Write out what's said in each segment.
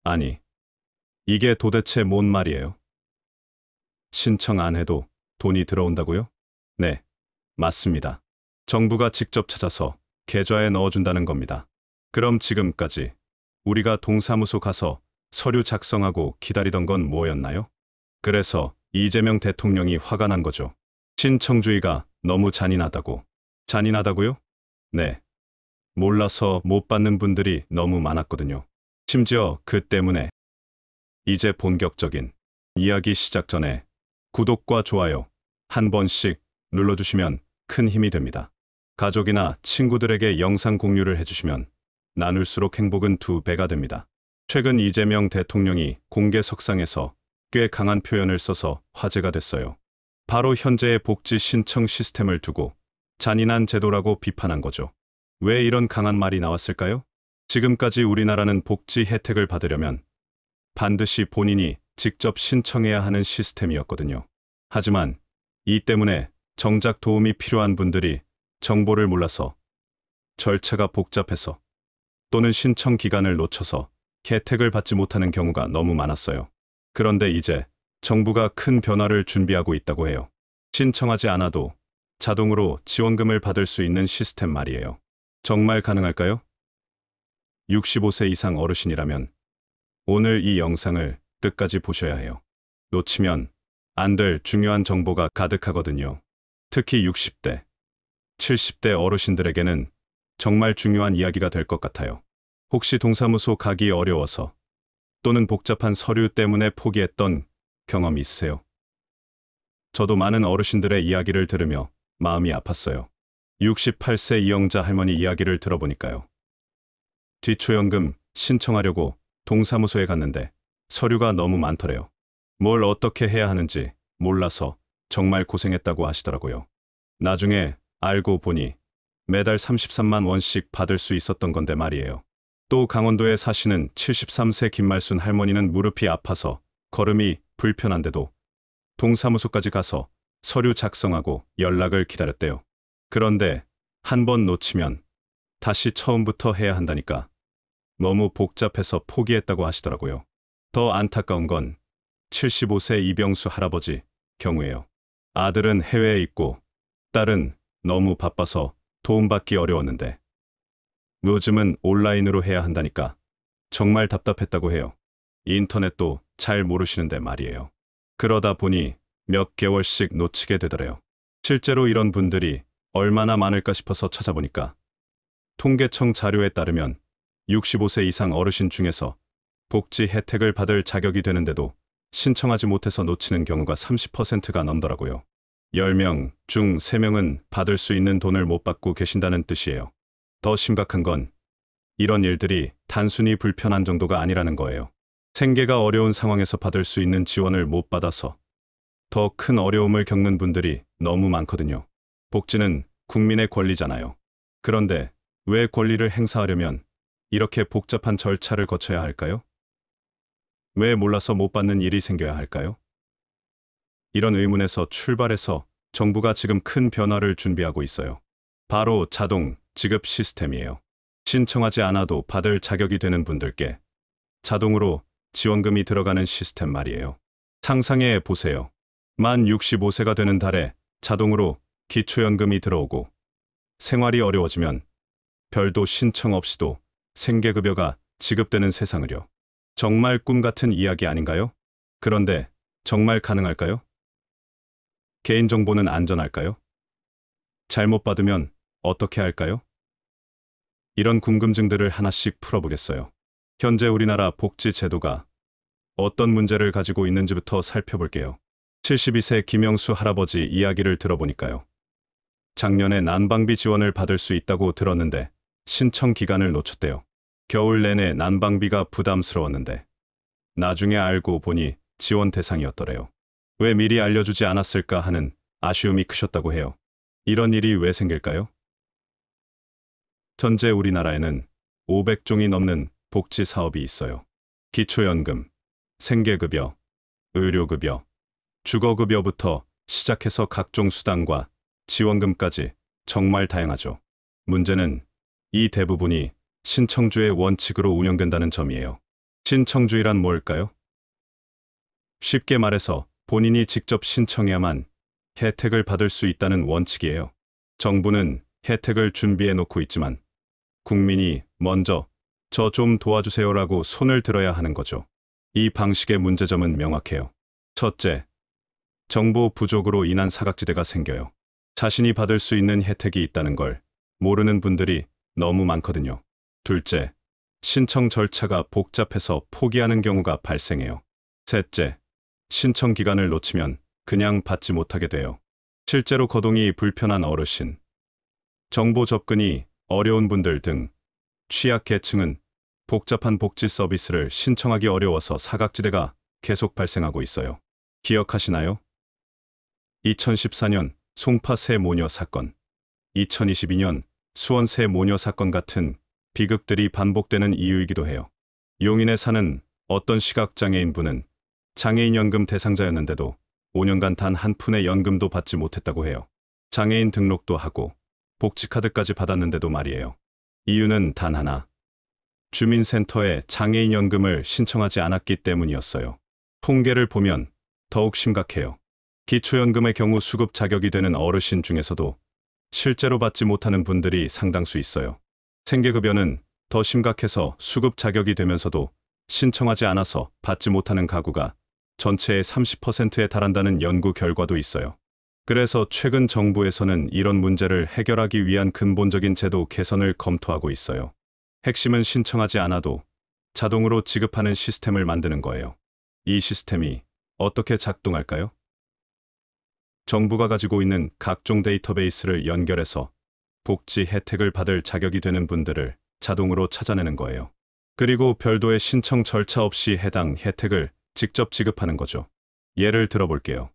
아니, 이게 도대체 뭔 말이에요? 신청 안 해도 돈이 들어온다고요? 네, 맞습니다. 정부가 직접 찾아서 계좌에 넣어준다는 겁니다. 그럼 지금까지 우리가 동사무소 가서 서류 작성하고 기다리던 건 뭐였나요? 그래서 이재명 대통령이 화가 난 거죠. 신청주의가 너무 잔인하다고. 잔인하다고요? 네. 몰라서 못 받는 분들이 너무 많았거든요. 심지어 그 때문에 이제 본격적인 이야기 시작 전에 구독과 좋아요 한 번씩 눌러주시면 큰 힘이 됩니다. 가족이나 친구들에게 영상 공유를 해주시면 나눌수록 행복은 2배가 됩니다. 최근 이재명 대통령이 공개석상에서 꽤 강한 표현을 써서 화제가 됐어요. 바로 현재의 복지 신청 시스템을 두고 잔인한 제도라고 비판한 거죠. 왜 이런 강한 말이 나왔을까요? 지금까지 우리나라는 복지 혜택을 받으려면 반드시 본인이 직접 신청해야 하는 시스템이었거든요. 하지만 이 때문에 정작 도움이 필요한 분들이 정보를 몰라서, 절차가 복잡해서, 또는 신청 기간을 놓쳐서 혜택을 받지 못하는 경우가 너무 많았어요. 그런데 이제 정부가 큰 변화를 준비하고 있다고 해요. 신청하지 않아도 자동으로 지원금을 받을 수 있는 시스템 말이에요. 정말 가능할까요? 65세 이상 어르신이라면 오늘 이 영상을 끝까지 보셔야 해요. 놓치면 안 될 중요한 정보가 가득하거든요. 특히 60대, 70대 어르신들에게는 정말 중요한 이야기가 될 것 같아요. 혹시 동사무소 가기 어려워서 또는 복잡한 서류 때문에 포기했던 경험 있으세요? 저도 많은 어르신들의 이야기를 들으며 마음이 아팠어요. 68세 이영자 할머니 이야기를 들어보니까요. 기초연금 신청하려고 동사무소에 갔는데 서류가 너무 많더래요. 뭘 어떻게 해야 하는지 몰라서 정말 고생했다고 하시더라고요. 나중에 알고 보니 매달 33만 원씩 받을 수 있었던 건데 말이에요. 또 강원도에 사시는 73세 김말순 할머니는 무릎이 아파서 걸음이 불편한데도 동사무소까지 가서 서류 작성하고 연락을 기다렸대요. 그런데 한 번 놓치면 다시 처음부터 해야 한다니까 너무 복잡해서 포기했다고 하시더라고요. 더 안타까운 건 75세 이병수 할아버지 경우예요. 아들은 해외에 있고 딸은 너무 바빠서 도움받기 어려웠는데 요즘은 온라인으로 해야 한다니까 정말 답답했다고 해요. 인터넷도 잘 모르시는데 말이에요. 그러다 보니 몇 개월씩 놓치게 되더래요. 실제로 이런 분들이 얼마나 많을까 싶어서 찾아보니까 통계청 자료에 따르면 65세 이상 어르신 중에서 복지 혜택을 받을 자격이 되는데도 신청하지 못해서 놓치는 경우가 30%가 넘더라고요. 10명 중 3명은 받을 수 있는 돈을 못 받고 계신다는 뜻이에요. 더 심각한 건 이런 일들이 단순히 불편한 정도가 아니라는 거예요. 생계가 어려운 상황에서 받을 수 있는 지원을 못 받아서 더 큰 어려움을 겪는 분들이 너무 많거든요. 복지는 국민의 권리잖아요. 그런데 왜 권리를 행사하려면 이렇게 복잡한 절차를 거쳐야 할까요? 왜 몰라서 못 받는 일이 생겨야 할까요? 이런 의문에서 출발해서 정부가 지금 큰 변화를 준비하고 있어요. 바로 자동 지급 시스템이에요. 신청하지 않아도 받을 자격이 되는 분들께 자동으로 지원금이 들어가는 시스템 말이에요. 상상해 보세요. 만 65세가 되는 달에 자동으로 기초연금이 들어오고 생활이 어려워지면 별도 신청 없이도 생계급여가 지급되는 세상을요. 정말 꿈 같은 이야기 아닌가요? 그런데 정말 가능할까요? 개인정보는 안전할까요? 잘못 받으면 어떻게 할까요? 이런 궁금증들을 하나씩 풀어보겠어요. 현재 우리나라 복지 제도가 어떤 문제를 가지고 있는지부터 살펴볼게요. 72세 김영수 할아버지 이야기를 들어보니까요. 작년에 난방비 지원을 받을 수 있다고 들었는데 신청 기간을 놓쳤대요. 겨울 내내 난방비가 부담스러웠는데 나중에 알고 보니 지원 대상이었더래요. 왜 미리 알려주지 않았을까 하는 아쉬움이 크셨다고 해요. 이런 일이 왜 생길까요? 현재 우리나라에는 500종이 넘는 복지 사업이 있어요. 기초연금, 생계급여, 의료급여, 주거급여부터 시작해서 각종 수당과 지원금까지 정말 다양하죠. 문제는 이 대부분이 신청주의 원칙으로 운영된다는 점이에요. 신청주의란 뭘까요? 쉽게 말해서 본인이 직접 신청해야만 혜택을 받을 수 있다는 원칙이에요. 정부는 혜택을 준비해 놓고 있지만 국민이 먼저 저 좀 도와주세요라고 손을 들어야 하는 거죠. 이 방식의 문제점은 명확해요. 첫째, 정보 부족으로 인한 사각지대가 생겨요. 자신이 받을 수 있는 혜택이 있다는 걸 모르는 분들이 너무 많거든요. 둘째, 신청 절차가 복잡해서 포기하는 경우가 발생해요. 셋째, 신청 기간을 놓치면 그냥 받지 못하게 돼요. 실제로 거동이 불편한 어르신, 정보 접근이 어려운 분들 등 취약계층은 복잡한 복지 서비스를 신청하기 어려워서 사각지대가 계속 발생하고 있어요. 기억하시나요? 2014년 송파 새모녀 사건, 2022년 수원 새모녀 사건 같은 비극들이 반복되는 이유이기도 해요. 용인에 사는 어떤 시각장애인 분은 장애인연금 대상자였는데도 5년간 단 한 푼의 연금도 받지 못했다고 해요. 장애인 등록도 하고 복지카드까지 받았는데도 말이에요. 이유는 단 하나. 주민센터에 장애인연금을 신청하지 않았기 때문이었어요. 통계를 보면 더욱 심각해요. 기초연금의 경우 수급 자격이 되는 어르신 중에서도 실제로 받지 못하는 분들이 상당수 있어요. 생계급여는 더 심각해서 수급 자격이 되면서도 신청하지 않아서 받지 못하는 가구가 전체의 30%에 달한다는 연구 결과도 있어요. 그래서 최근 정부에서는 이런 문제를 해결하기 위한 근본적인 제도 개선을 검토하고 있어요. 핵심은 신청하지 않아도 자동으로 지급하는 시스템을 만드는 거예요. 이 시스템이 어떻게 작동할까요? 정부가 가지고 있는 각종 데이터베이스를 연결해서 복지 혜택을 받을 자격이 되는 분들을 자동으로 찾아내는 거예요. 그리고 별도의 신청 절차 없이 해당 혜택을 직접 지급하는 거죠. 예를 들어볼게요.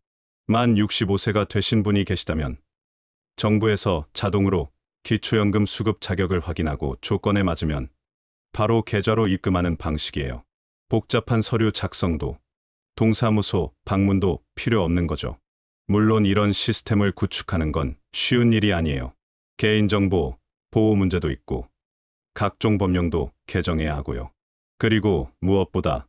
만 65세가 되신 분이 계시다면 정부에서 자동으로 기초연금 수급 자격을 확인하고 조건에 맞으면 바로 계좌로 입금하는 방식이에요. 복잡한 서류 작성도, 동사무소 방문도 필요 없는 거죠. 물론 이런 시스템을 구축하는 건 쉬운 일이 아니에요. 개인정보 보호 문제도 있고 각종 법령도 개정해야 하고요. 그리고 무엇보다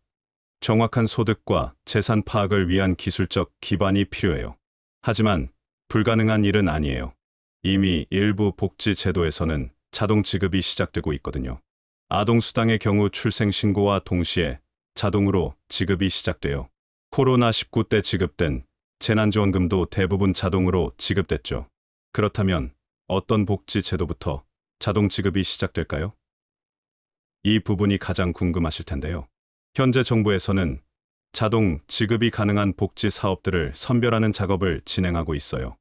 정확한 소득과 재산 파악을 위한 기술적 기반이 필요해요. 하지만 불가능한 일은 아니에요. 이미 일부 복지 제도에서는 자동 지급이 시작되고 있거든요. 아동수당의 경우 출생신고와 동시에 자동으로 지급이 시작돼요. 코로나19 때 지급된 재난지원금도 대부분 자동으로 지급됐죠. 그렇다면 어떤 복지 제도부터 자동 지급이 시작될까요? 이 부분이 가장 궁금하실 텐데요. 현재 정부에서는 자동 지급이 가능한 복지 사업들을 선별하는 작업을 진행하고 있어요.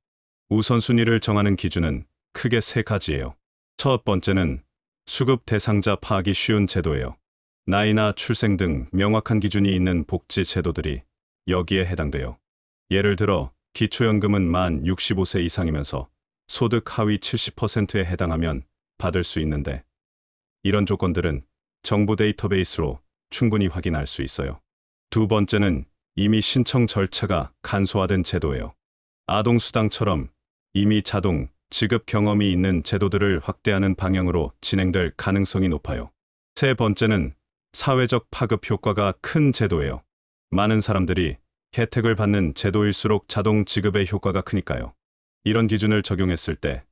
우선순위를 정하는 기준은 크게 세 가지예요. 첫 번째는 수급 대상자 파악이 쉬운 제도예요. 나이나 출생 등 명확한 기준이 있는 복지 제도들이 여기에 해당돼요. 예를 들어 기초연금은 만 65세 이상이면서 소득 하위 70%에 해당하면 받을 수 있는데 이런 조건들은 정부 데이터베이스로 충분히 확인할 수 있어요. 두 번째는 이미 신청 절차가 간소화된 제도예요. 아동수당처럼 이미 자동 지급 경험이 있는 제도들을 확대하는 방향으로 진행될 가능성이 높아요. 세 번째는 사회적 파급 효과가 큰 제도예요. 많은 사람들이 혜택을 받는 제도일수록 자동 지급의 효과가 크니까요. 이런 기준을 적용했을 때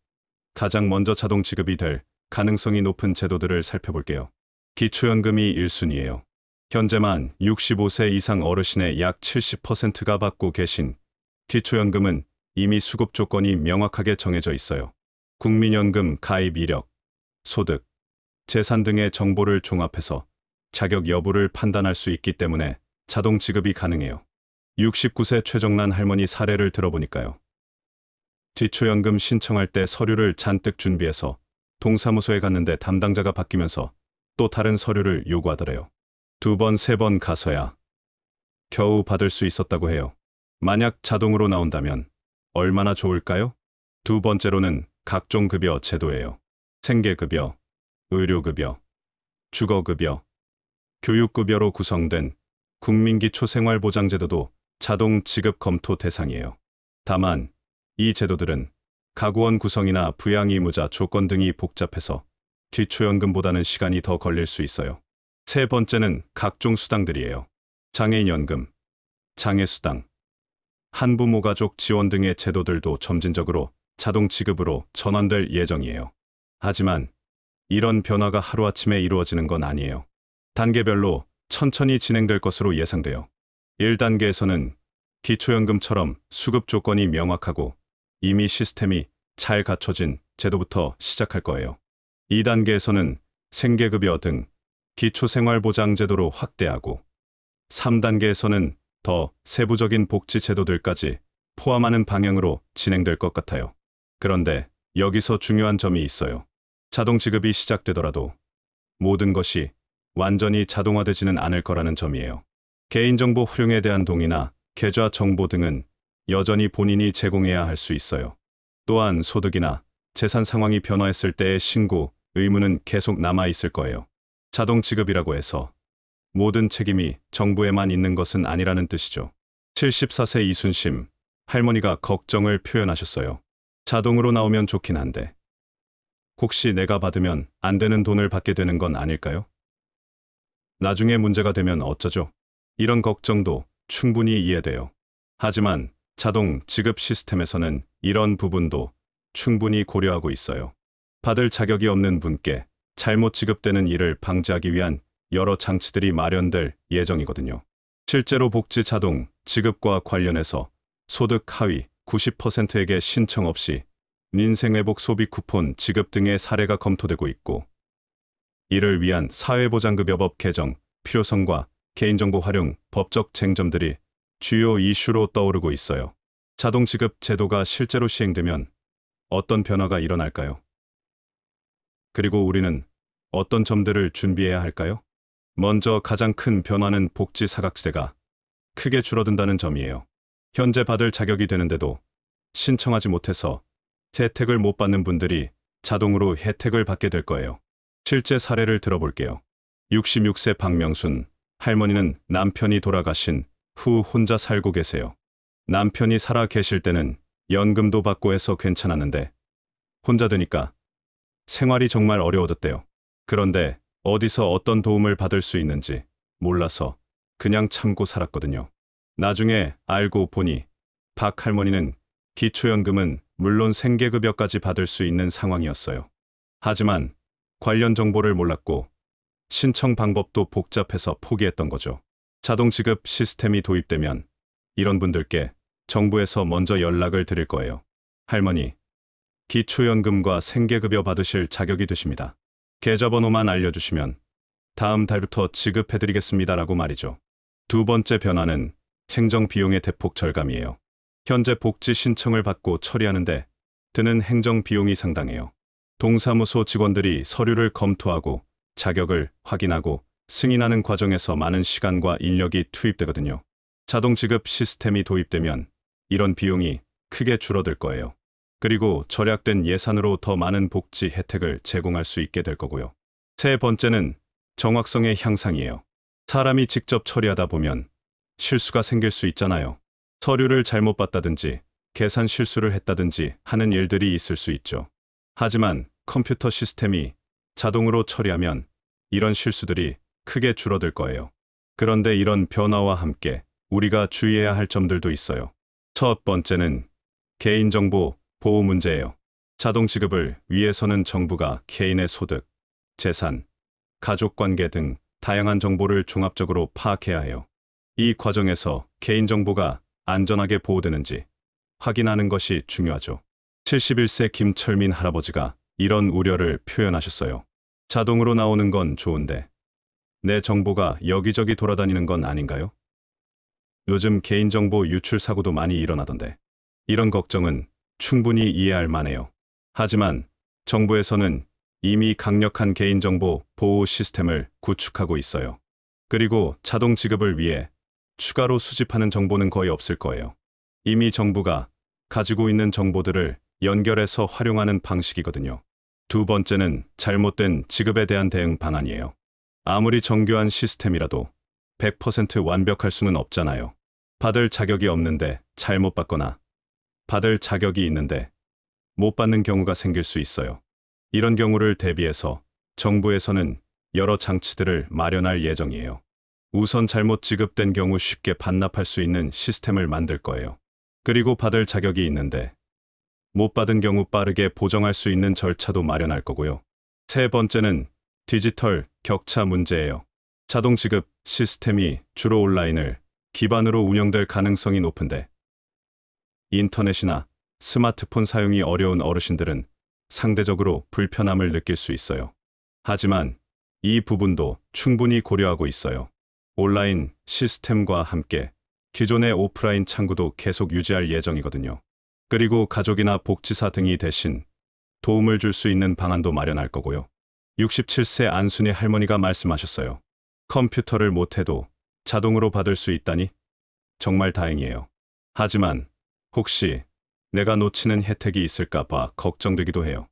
가장 먼저 자동 지급이 될 가능성이 높은 제도들을 살펴볼게요. 기초연금이 1순위예요. 현재 만 65세 이상 어르신의 약 70%가 받고 계신 기초연금은 이미 수급 조건이 명확하게 정해져 있어요. 국민연금 가입 이력, 소득, 재산 등의 정보를 종합해서 자격 여부를 판단할 수 있기 때문에 자동 지급이 가능해요. 69세 최정란 할머니 사례를 들어보니까요. 기초연금 신청할 때 서류를 잔뜩 준비해서 동사무소에 갔는데 담당자가 바뀌면서 또 다른 서류를 요구하더래요. 2번, 3번 가서야 겨우 받을 수 있었다고 해요. 만약 자동으로 나온다면 얼마나 좋을까요? 두 번째로는 각종 급여 제도예요. 생계급여, 의료급여, 주거급여, 교육급여로 구성된 국민기초생활보장제도도 자동 지급 검토 대상이에요. 다만 이 제도들은 가구원 구성이나 부양 의무자 조건 등이 복잡해서 기초연금보다는 시간이 더 걸릴 수 있어요. 세 번째는 각종 수당들이에요. 장애인연금, 장애수당, 한부모가족 지원 등의 제도들도 점진적으로 자동 지급으로 전환될 예정이에요. 하지만 이런 변화가 하루아침에 이루어지는 건 아니에요. 단계별로 천천히 진행될 것으로 예상돼요. 1단계에서는 기초연금처럼 수급 조건이 명확하고 이미 시스템이 잘 갖춰진 제도부터 시작할 거예요. 2단계에서는 생계급여 등 기초생활보장제도로 확대하고 3단계에서는 더 세부적인 복지 제도들까지 포함하는 방향으로 진행될 것 같아요. 그런데 여기서 중요한 점이 있어요. 자동 지급이 시작되더라도 모든 것이 완전히 자동화되지는 않을 거라는 점이에요. 개인정보 활용에 대한 동의나 계좌 정보 등은 여전히 본인이 제공해야 할 수 있어요. 또한 소득이나 재산 상황이 변화했을 때의 신고 의무는 계속 남아 있을 거예요. 자동 지급이라고 해서 모든 책임이 정부에만 있는 것은 아니라는 뜻이죠. 74세 이순심 할머니가 걱정을 표현하셨어요. 자동으로 나오면 좋긴 한데 혹시 내가 받으면 안 되는 돈을 받게 되는 건 아닐까요? 나중에 문제가 되면 어쩌죠? 이런 걱정도 충분히 이해돼요. 하지만 자동 지급 시스템에서는 이런 부분도 충분히 고려하고 있어요. 받을 자격이 없는 분께 잘못 지급되는 일을 방지하기 위한 여러 장치들이 마련될 예정이거든요. 실제로 복지 자동 지급과 관련해서 소득 하위 90%에게 신청 없이 민생회복 소비 쿠폰 지급 등의 사례가 검토되고 있고, 이를 위한 사회보장급여법 개정 필요성과 개인정보 활용 법적 쟁점들이 주요 이슈로 떠오르고 있어요. 자동 지급 제도가 실제로 시행되면 어떤 변화가 일어날까요? 그리고 우리는 어떤 점들을 준비해야 할까요? 먼저 가장 큰 변화는 복지 사각지대가 크게 줄어든다는 점이에요. 현재 받을 자격이 되는데도 신청하지 못해서 혜택을 못 받는 분들이 자동으로 혜택을 받게 될 거예요. 실제 사례를 들어볼게요. 66세 박명순 할머니는 남편이 돌아가신 후 혼자 살고 계세요. 남편이 살아 계실 때는 연금도 받고 해서 괜찮았는데 혼자 되니까 생활이 정말 어려워졌대요. 그런데 어디서 어떤 도움을 받을 수 있는지 몰라서 그냥 참고 살았거든요. 나중에 알고 보니 박 할머니는 기초연금은 물론 생계급여까지 받을 수 있는 상황이었어요. 하지만 관련 정보를 몰랐고 신청 방법도 복잡해서 포기했던 거죠. 자동 지급 시스템이 도입되면 이런 분들께 정부에서 먼저 연락을 드릴 거예요. 할머니, 기초연금과 생계급여 받으실 자격이 되십니다. 계좌번호만 알려주시면 다음 달부터 지급해드리겠습니다라고 말이죠. 두 번째 변화는 행정비용의 대폭 절감이에요. 현재 복지 신청을 받고 처리하는데 드는 행정비용이 상당해요. 동사무소 직원들이 서류를 검토하고 자격을 확인하고 승인하는 과정에서 많은 시간과 인력이 투입되거든요. 자동 지급 시스템이 도입되면 이런 비용이 크게 줄어들 거예요. 그리고 절약된 예산으로 더 많은 복지 혜택을 제공할 수 있게 될 거고요. 세 번째는 정확성의 향상이에요. 사람이 직접 처리하다 보면 실수가 생길 수 있잖아요. 서류를 잘못 봤다든지 계산 실수를 했다든지 하는 일들이 있을 수 있죠. 하지만 컴퓨터 시스템이 자동으로 처리하면 이런 실수들이 크게 줄어들 거예요. 그런데 이런 변화와 함께 우리가 주의해야 할 점들도 있어요. 첫 번째는 개인정보 보호 문제예요. 자동 지급을 위해서는 정부가 개인의 소득, 재산, 가족관계 등 다양한 정보를 종합적으로 파악해야 해요. 이 과정에서 개인정보가 안전하게 보호되는지 확인하는 것이 중요하죠. 71세 김철민 할아버지가 이런 우려를 표현하셨어요. 자동으로 나오는 건 좋은데 내 정보가 여기저기 돌아다니는 건 아닌가요? 요즘 개인정보 유출 사고도 많이 일어나던데 이런 걱정은 충분히 이해할 만해요. 하지만 정부에서는 이미 강력한 개인정보 보호 시스템을 구축하고 있어요. 그리고 자동 지급을 위해 추가로 수집하는 정보는 거의 없을 거예요. 이미 정부가 가지고 있는 정보들을 연결해서 활용하는 방식이거든요. 두 번째는 잘못된 지급에 대한 대응 방안이에요. 아무리 정교한 시스템이라도 100% 완벽할 수는 없잖아요. 받을 자격이 없는데 잘못 받거나 받을 자격이 있는데 못 받는 경우가 생길 수 있어요. 이런 경우를 대비해서 정부에서는 여러 장치들을 마련할 예정이에요. 우선 잘못 지급된 경우 쉽게 반납할 수 있는 시스템을 만들 거예요. 그리고 받을 자격이 있는데 못 받은 경우 빠르게 보정할 수 있는 절차도 마련할 거고요. 세 번째는 디지털 격차 문제예요. 자동 지급 시스템이 주로 온라인을 기반으로 운영될 가능성이 높은데 인터넷이나 스마트폰 사용이 어려운 어르신들은 상대적으로 불편함을 느낄 수 있어요. 하지만 이 부분도 충분히 고려하고 있어요. 온라인 시스템과 함께 기존의 오프라인 창구도 계속 유지할 예정이거든요. 그리고 가족이나 복지사 등이 대신 도움을 줄 수 있는 방안도 마련할 거고요. 67세 안순희 할머니가 말씀하셨어요. 컴퓨터를 못해도 자동으로 받을 수 있다니 정말 다행이에요. 하지만 혹시 내가 놓치는 혜택이 있을까 봐 걱정되기도 해요.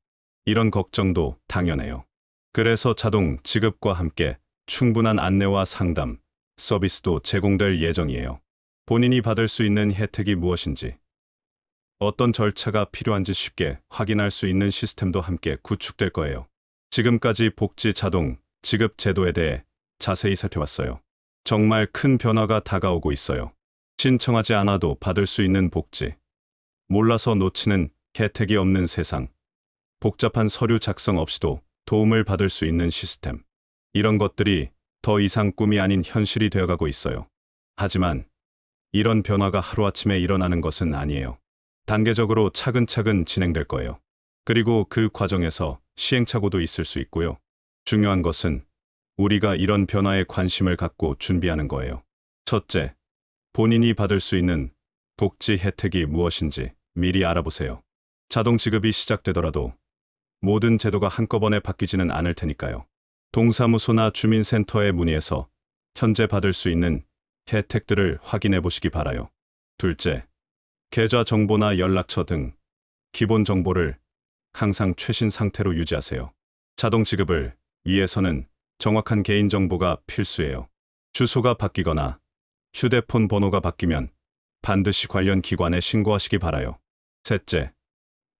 이런 걱정도 당연해요. 그래서 자동 지급과 함께 충분한 안내와 상담, 서비스도 제공될 예정이에요. 본인이 받을 수 있는 혜택이 무엇인지, 어떤 절차가 필요한지 쉽게 확인할 수 있는 시스템도 함께 구축될 거예요. 지금까지 복지 자동 지급 제도에 대해 자세히 살펴봤어요. 정말 큰 변화가 다가오고 있어요. 신청하지 않아도 받을 수 있는 복지, 몰라서 놓치는 혜택이 없는 세상, 복잡한 서류 작성 없이도 도움을 받을 수 있는 시스템. 이런 것들이 더 이상 꿈이 아닌 현실이 되어가고 있어요. 하지만 이런 변화가 하루아침에 일어나는 것은 아니에요. 단계적으로 차근차근 진행될 거예요. 그리고 그 과정에서 시행착오도 있을 수 있고요. 중요한 것은 우리가 이런 변화에 관심을 갖고 준비하는 거예요. 첫째, 본인이 받을 수 있는 복지 혜택이 무엇인지 미리 알아보세요. 자동 지급이 시작되더라도 모든 제도가 한꺼번에 바뀌지는 않을 테니까요. 동사무소나 주민센터에 문의해서 현재 받을 수 있는 혜택들을 확인해 보시기 바라요. 둘째, 계좌 정보나 연락처 등 기본 정보를 항상 최신 상태로 유지하세요. 자동 지급을 위해서는 정확한 개인정보가 필수예요. 주소가 바뀌거나 휴대폰 번호가 바뀌면 반드시 관련 기관에 신고하시기 바라요. 셋째,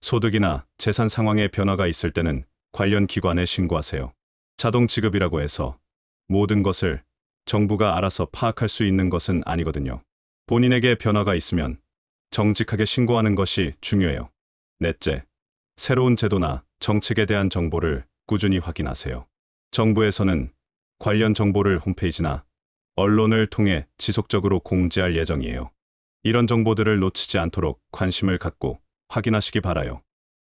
소득이나 재산 상황에 변화가 있을 때는 관련 기관에 신고하세요. 자동 지급이라고 해서 모든 것을 정부가 알아서 파악할 수 있는 것은 아니거든요. 본인에게 변화가 있으면 정직하게 신고하는 것이 중요해요. 넷째, 새로운 제도나 정책에 대한 정보를 꾸준히 확인하세요. 정부에서는 관련 정보를 홈페이지나 언론을 통해 지속적으로 공지할 예정이에요. 이런 정보들을 놓치지 않도록 관심을 갖고 확인하시기 바라요.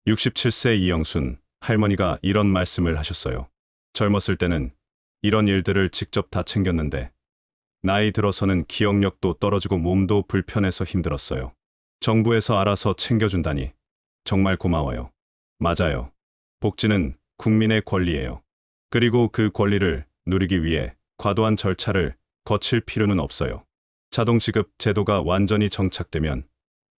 67세 이영순 할머니가 이런 말씀을 하셨어요. 젊었을 때는 이런 일들을 직접 다 챙겼는데 나이 들어서는 기억력도 떨어지고 몸도 불편해서 힘들었어요. 정부에서 알아서 챙겨준다니 정말 고마워요. 맞아요. 복지는 국민의 권리예요. 그리고 그 권리를 누리기 위해 과도한 절차를 거칠 필요는 없어요. 자동 지급 제도가 완전히 정착되면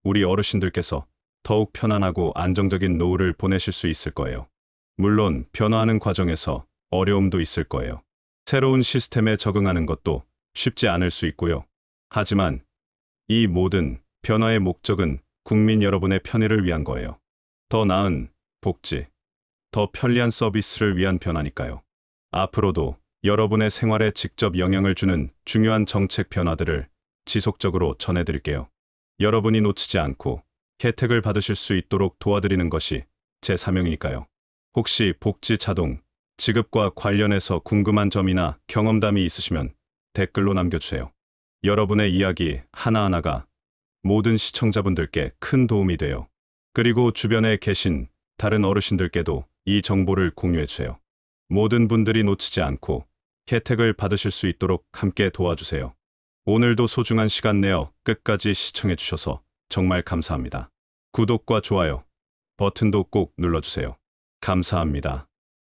우리 어르신들께서 더욱 편안하고 안정적인 노후를 보내실 수 있을 거예요. 물론 변화하는 과정에서 어려움도 있을 거예요. 새로운 시스템에 적응하는 것도 쉽지 않을 수 있고요. 하지만 이 모든 변화의 목적은 국민 여러분의 편의를 위한 거예요. 더 나은 복지, 더 편리한 서비스를 위한 변화니까요. 앞으로도 여러분의 생활에 직접 영향을 주는 중요한 정책 변화들을 지속적으로 전해드릴게요. 여러분이 놓치지 않고 혜택을 받으실 수 있도록 도와드리는 것이 제 사명이니까요. 혹시 복지 자동 지급과 관련해서 궁금한 점이나 경험담이 있으시면 댓글로 남겨주세요. 여러분의 이야기 하나하나가 모든 시청자분들께 큰 도움이 돼요. 그리고 주변에 계신 다른 어르신들께도 이 정보를 공유해주세요. 모든 분들이 놓치지 않고 혜택을 받으실 수 있도록 함께 도와주세요. 오늘도 소중한 시간 내어 끝까지 시청해주셔서 정말 감사합니다. 구독과 좋아요 버튼도 꼭 눌러주세요. 감사합니다.